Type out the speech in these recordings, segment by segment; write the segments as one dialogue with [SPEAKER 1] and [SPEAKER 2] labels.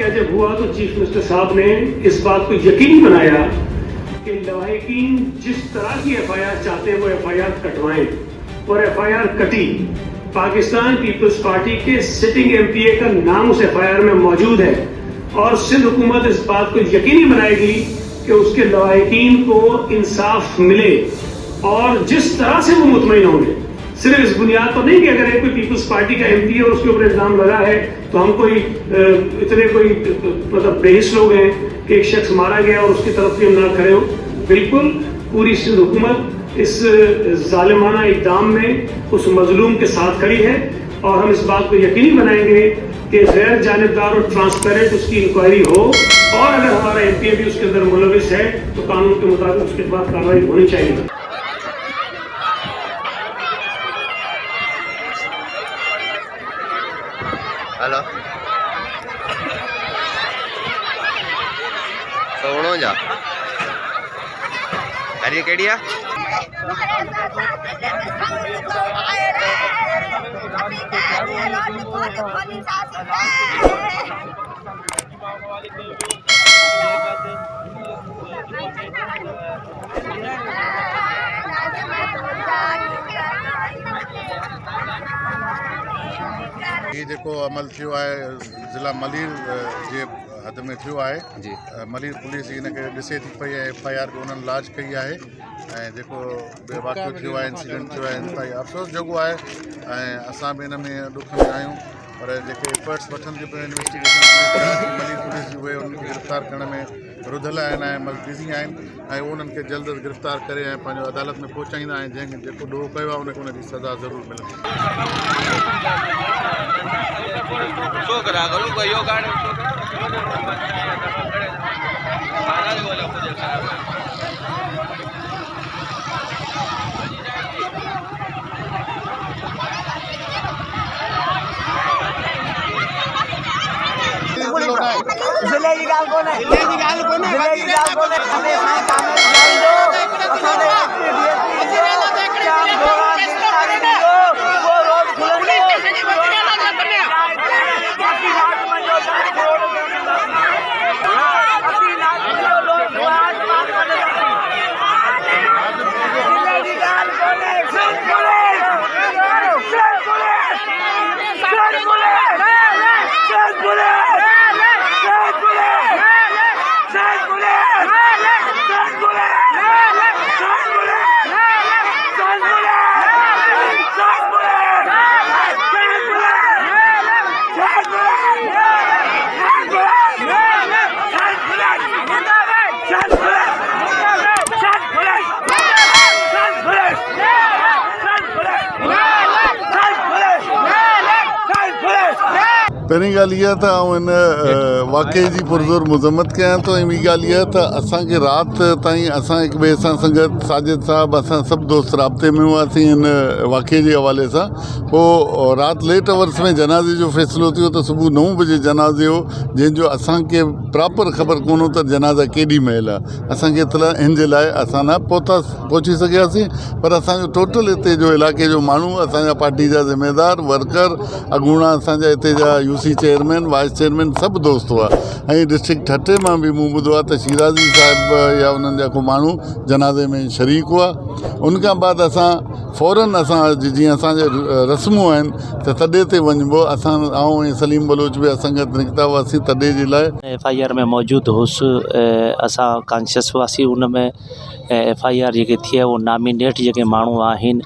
[SPEAKER 1] वाकया जब हुआ तो चीफ मिनिस्टर साहब ने इस बात को यकीनी बनाया कि लवाहिकीन जिस तरह की एफआईआर चाहते हैं वो एफआईआर कटवाएं, और एफआईआर कटी। पाकिस्तान पीपल्स पार्टी के सिटिंग एमपीए का नाम उस एफआईआर में मौजूद है, और सिंध हुकूमत इस बात को यकीनी बनाएगी कि उसके लवाहिकीन को इंसाफ मिले, और जिस तरह से वो मुतमईन होंगे। सिर्फ इस बुनियाद पर नहीं कि अगर कोई पीपल्स पार्टी का एमपी है और उसके ऊपर इल्जाम लगा है तो हम कोई इतने कोई मतलब बेहिस लोग हैं कि एक शख्स मारा गया और उसकी तरफ भी हम ना खड़े हो। बिल्कुल पूरी सिंध हुकूमत इस जालिमाना इक़दाम में उस मजलूम के साथ खड़ी है, और हम इस बात को यकीनी बनाएंगे कि गैर जानिबदार और ट्रांसपेरेंट उसकी इंक्वायरी हो, और अगर हमारा एमपी भी उसके अंदर मुलविस है तो कानून के मुताबिक उसके बाद कार्रवाई होनी चाहिए।
[SPEAKER 2] हेलो सोनो जा अरे केड़िया
[SPEAKER 3] ये जेको अमल थियो आहे ज़िला मलीर जे हद में थियो आहे
[SPEAKER 2] जी।
[SPEAKER 3] मलीर पुलिस इनखे ॾिसे थी पई ऐं एफआईआर बि उन्हनि लॉन्च कई आहे, ऐं जेको ॿियो वाक़ियो थियो आहे इंसिडेंट थियो आहे इंतिहाई अफ़सोस जोॻो आहे, ऐं असां बि हिन में ॾुख में आहियूं। पर जेके एफर्ट्स वठनि थियूं पियूं इन्वेस्टिगेशन मलीर पुलिस उहे उनखे गिरफ़्तार करण में रुधल आहिनि ऐं बिज़ी आहिनि, ऐं उन्हनि खे जल्द गिरफ़्तार करे ऐं पंहिंजो अदालत में पहुचाईंदा, ऐं जंहिंखे जेको ॾोह कयो आहे उनखे उनजी सज़ा ज़रूरु मिलंदी।
[SPEAKER 2] छोकरा करूँ कोई यो गाड़ी
[SPEAKER 4] जिले की गाल कौन है? जिले की गाल कौन है? जिले की गाल कौन है? हमें साईं कामे जाई दो, असां दे डीएसपी काम होगा गिरफ्तारी दो, वो रोड खुलेंगे स्टेशन की बंदी ना करने बाकी रात में जो जाए छोड़ बाकी रात में जो लोग आज बात करने जिले की गाल कौन है? सिर्फ पुलिस सिर्फ पुलिस सिर्फ पुलिस सिर्फ पुलिस
[SPEAKER 3] पहिरीं ॻाल्हि इहा त आउं हिन वाक़े जी पुरज़ोर मज़म्मत कयां थो, ऐं ॿी ॻाल्हि इहा त असांखे राति ताईं असां हिक ॿिए सां संगत साजिद साहब असां सभु दोस्त राब्ते में हुआसीं हिन वाक़े जे हवाले सां। पोइ राति लेट अवर्स में जनाज़े जो फ़ैसिलो थियो त सुबुह 9 बजे जनाज़े हो, जंहिंजो असांखे प्रॉपर ख़बर कोन हो त जनाज़ा केॾी महिल आहे। असांखे इतला हिन जे लाइ असां न पहुची सघियासीं, पर असांजो टोटल हिते जो इलाइक़े जो माण्हू, असांजा पार्टी जा ज़िम्मेदार वर्कर अॻूणा, असांजा हिते जा यूसी चेयरमैन वाइस चेयरमैन सभु दोस्त हुआ, ऐं डिस्ट्रिक्ट ठटे मां बि मूं ॿुधो आहे त शिराज़ी साहिब या उन्हनि जा को माण्हू जनाज़े में शरीक हुआ। उनखां बाद असां फ़ौरन असां जीअं असांजे रस्मूं आहिनि त तॾे ते वञिबो, असां आऊं ऐं सलीम बलोच बि असांगत निकिता हुआसीं तॾे जे लाइ।
[SPEAKER 5] एफआईआर में मौजूदु हुउसि, असां कॉन्शियस हुआसीं उन में। एफआईआर जेके थी आहे उहो नॉमिनेट जेके माण्हू आहिनि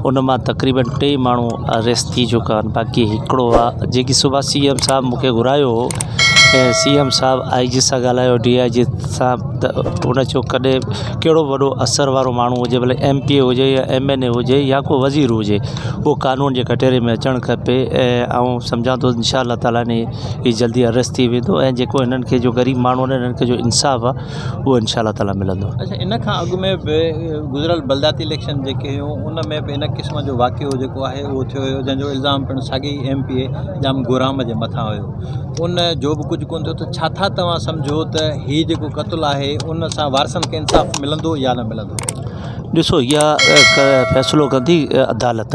[SPEAKER 5] उन मां तक़रीबन 3 माण्हू अरेस्ट थी चुका आहिनि, बाक़ी हिकिड़ो आहे जेकी सुबुह सीएम साहब मूंखे घुरायो हो, ऐं सीएम साहब आईजी सां ॻाल्हायो, डीआईजी सां, त उन चयो कॾहिं कहिड़ो वॾो असर वारो माण्हू हुजे, भले एमपीए हुजे या एमएनए हुजे या को वज़ीर हुजे, उहो कानून जे कटहरे में अचणु खपे। ऐं आउं सम्झां थो इंशाअल्लाह ताला ने ही जल्दी अरेस्ट थी वेंदो, ऐं जेको हिननि खे जो ग़रीब माण्हू आहिनि हिननि खे जो इंसाफ़ आहे उहो इंशाअल्लाह ताला मिलंदो।
[SPEAKER 6] अच्छा, इन खां अॻु में बि गुज़िरियल बलदाती इलेक्शन जेके हुयूं उन में बि इन क़िस्म जो वाक़ियो जेको आहे उहो थियो हुयो, जंहिंजो इल्ज़ाम पिणु साॻी एमपीए जाम गुराम जे मथां हुयो। उन जो बि कुझु कोन थियो, त छा था तव्हां सम्झो त हीउ जेको क़त्लु आहे उन सां वारसनि खे इंसाफ़ मिलंदो या न मिलंदो?
[SPEAKER 5] ॾिसो, इहा फ़ैसिलो कंदी अदालत।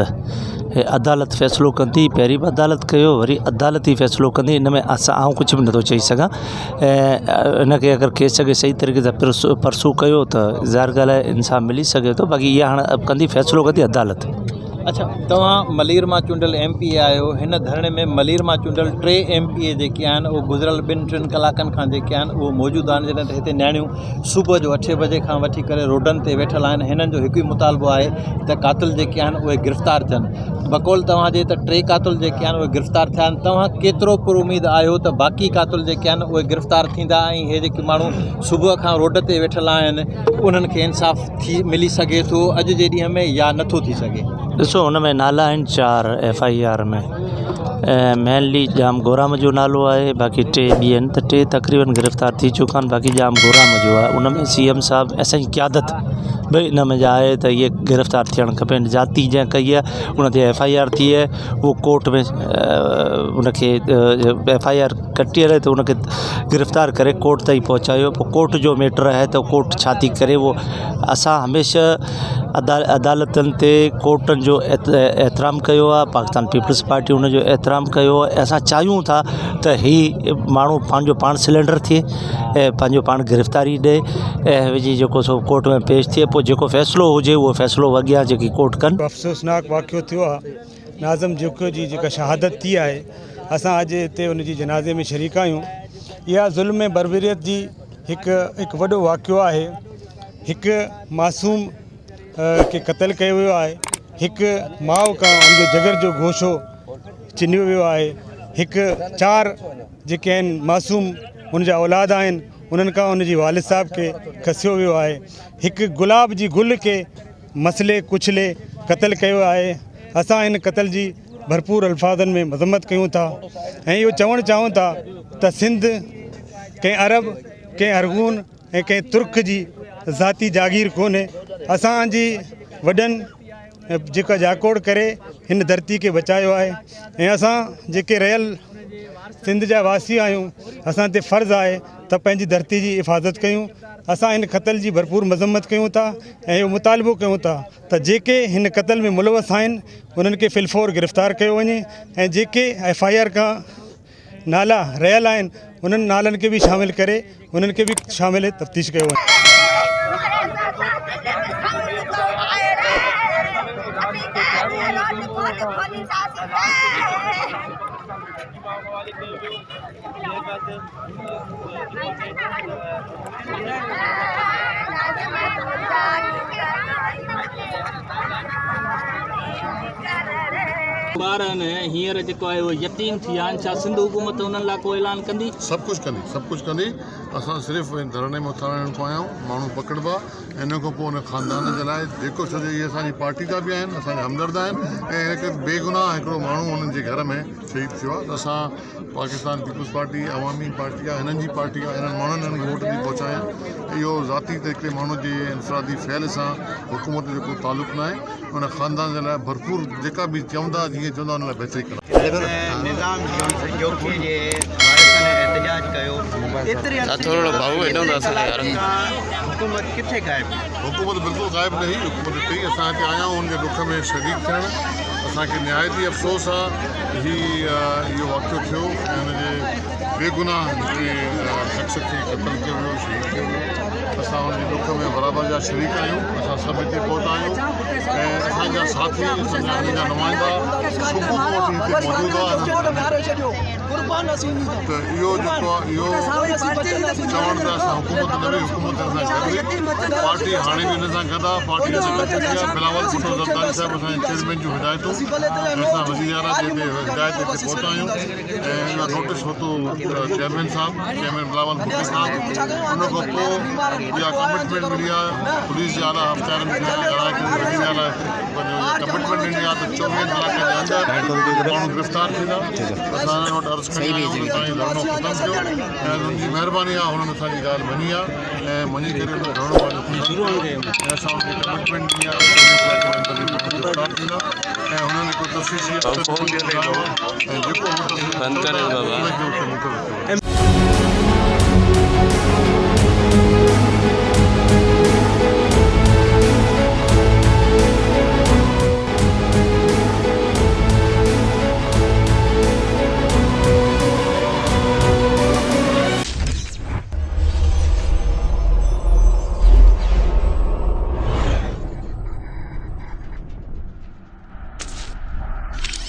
[SPEAKER 5] अदालत फ़ैसिलो कंदी। पहिरीं बि अदालत कयो, वरी अदालत ई फ़ैसिलो कंदी। इन में आउं कुझु बि नथो चई सघां। ऐं इन खे अगरि केस खे सही तरीक़े सां परसू कयो त ज़ाहिर ॻाल्हि आहे इंसाफ़ मिली सघे थो। बाक़ी इहा हाणे कंदी, फ़ैसिलो कंदी अदालत।
[SPEAKER 6] अच्छा, तव्हां मलीर मां चूंडियल MP आहियो। हिन धरणे में मलीर मां चूंडियल 3 MP जेके आहिनि उहे गुज़िरियल 2-3 कलाकनि खां जेके आहिनि उहे मौजूदु आहिनि। जॾहिं त हिते नियाणियूं सुबुह जो 8 बजे खां वठी करे रोडनि ते वेठल आहिनि। हिननि जो हिकु ई मुतालबो आहे त कातिल जेके आहिनि उहे गिरफ़्तार थियनि। बक़ौल तव्हांजे त 3 कातिल जेके आहिनि उहे गिरफ़्तार थिया आहिनि। तव्हां केतिरो पुरुमीद आहियो त बाक़ी कातिल जेके आहिनि उहे गिरफ़्तार थींदा ऐं हे जेके माण्हू सुबुह खां रोड ते वेठल आहिनि उन्हनि खे इंसाफ़ थी मिली सघे थो अॼु जे ॾींहं में या नथो थी सघे?
[SPEAKER 5] ॾिसो, हुन में नाला आहिनि 4 FIR में। मेनली जाम गोराम जो नालो आहे, बाक़ी 3 ॿी आहिनि त 3 तक़रीबन गिरफ़्तार थी चुका आहिनि। बाक़ी जाम गोराम जो आहे। उन में CM साहब असांजी क़यादत भई इन में जा आहे त इहे गिरफ़्तार थियणु खपनि। जाती जंहिं कई आहे उन ते FIR थी आहे, उहो कोर्ट में उनखे FIR कटी आहे त उनखे गिरफ़्तार करे कोर्ट ताईं पहुचायो। पोइ कोर्ट जो मैटर आहे त कोर्ट छा थी करे। उहो असां हमेशह अदालतुनि ते कोर्टनि जो एतिराम कयो आहे। पाकिस्तान पीपल्स पार्टी उन जो एतिराम कयो आहे। असां चाहियूं था त ही माण्हू पंहिंजो पाण सिलेंडर थिए ऐं पंहिंजो पाण गिरफ़्तारी ॾिए ऐं विझी जेको सो कोर्ट में पेश थिए। पोइ जेको फ़ैसिलो हुजे उहो फ़ैसिलो अॻियां जेकी कोर्ट कनि।
[SPEAKER 7] अफ़सोसनाक वाक़ियो थियो आहे नाज़िम जोकीअ जी जेका शहादत थी आहे। असां अॼु हिते उन जी जनाज़े में शरीक आहियूं। इहा ज़ुल्म ऐं बर्बरियत जी हिकु वॾो वाक़ियो आहे। हिकु मासूम खे क़तल कयो वियो आहे। हिकु माउ खां उनजो जगर जो गोशो चिनियो वियो आहे। हिकु 4 जेके आहिनि मासूम उनजा औलाद आहिनि उन्हनि खां उनजी वालिद साहब खे खसियो वियो आहे। हिकु गुलाब जी गुल खे मसले कुचले क़तल कयो आहे। असां हिन क़तल जी भरपूर अल्फाज़नि में मज़म्मत कयूं था ऐं इहो चवणु चाहियूं था त सिंध कंहिं अरब, कंहिं अरगून ऐं कंहिं तुर्क जी ज़ाती जागीर कोन्हे। असांजी वॾनि जेका जाकोड़ करे हिन धरती खे बचायो आहे ऐं असां जेके रहियल सिंध जा वासी आहियूं असां ते फ़र्ज़ु आहे त पंहिंजी धरती जी हिफ़ाज़त कयूं। असां हिन क़तल जी भरपूर मज़म्मत कयूं था ऐं इहो मुतालबो कयूं था त जेके हिन क़तल में मुलवस आहिनि उन्हनि खे फ़िलफ़ौर गिरफ़्तार कयो वञे ऐं जेके FIR खां नाला रहियल आहिनि उन्हनि नालनि खे बि शामिलु करे उन्हनि खे बि शामिल तफ़्तीश कयो वञे।
[SPEAKER 8] ॿार आहिनि हींअर जेको आहे उहो यतीम थी विया आहिनि। छा सिंध हुकूमत उन्हनि लाइ को ऐलान कंदी?
[SPEAKER 3] सभु कुझु कंदी। असां सिर्फ़ु धरणे में उथारण खां आहियूं। माण्हू पकड़बा इन खां पोइ उन ख़ानदान जे लाइ जेको छो इहे असांजी पार्टी जा बि आहिनि, असांजा हमदर्द आहिनि ऐं हिकु बेगुनाह हिकिड़ो माण्हू हुननि जे घर में शहीद थियो आहे। त असां पाकिस्तान पीपल्स पार्टी अवामी पार्टी आहे, हिननि जी पार्टी आहे। हिननि माण्हुनि हिननि वोट बि पहुचाया। इहो ज़ाती त हिकिड़े माण्हू जे इंफ़रादी फ़ैल सां हुकूमत जो को तालुक़ु न आहे। उन ख़ानदान जे लाइ भरपूर जेका बि चवंदा जीअं चवंदा उन लाइ बहितरी कंदा।
[SPEAKER 4] निज़ाम जोकी जे वारिसनि एहतजाज कयो। हुकूमत किथे गायब?
[SPEAKER 3] हुकूमत बिल्कुलु गायब नहीं। हुकूमत हिते ई असां हिते आया आहियूं उनजे दुख में शरीक थियणु। असांखे निहायती अफ़सोस आहे इहो वाक़ियो थियो ऐं हुनजे बेगुनाह शख़्स खे क़तल कयो वियो, शहीद कयो वियो। असां हुनजे दुख में बराबरि जा शरीक आहियूं। असां सभु हिते पहुता आहियूं ऐं असांजा साथी, असांजा हिनजा नुमाइंदा सुबुह खां वठी हिते मौजूदु आहे। त इहो जेको आहे इहो चवण त असां हुकूमत न हुई, हुकूमत सां गॾु हुई। पार्टी हाणे बि हिन सां गॾु आहे। पार्टी सां गॾु थी आहे। बिलावल भुट्टो ज़रदारी साहिब असांजे चेयरमैन जूं हिदायतूं असां वज़ीर आला जे हिदायत ते पहुता आहियूं ऐं इहो नोटिस वरितो चेयरमैन साहब, चेयरमैन बिलावल भुट्टो साहब। उन खां पोइ इहा कमिटमेंट मिली आहे पुलिस जे आला अफ़सरनि खे ॻाल्हाए करे वज़ीर आला कमिटमेंट ॾिनी आहे त 24 कलाक जे अंदरि माण्हू गिरफ़्तार थींदा। असां हिन वटि अर्ज़ु कई आहे हुन ताईं धरणो ख़तमु थियो ऐं हुननि जी महिरबानी आहे। हुननि असांजी ॻाल्हि मञी आहे ऐं मञी करे हुन धरणो पंहिंजो शुरू ऐं असां हुनखे कमिटमेंट ॾिनी आहे त 24 कलाक जे अंदरि गिरफ़्तार थींदा ऐं हुननि हिकु तफ़सीली ऐं जेको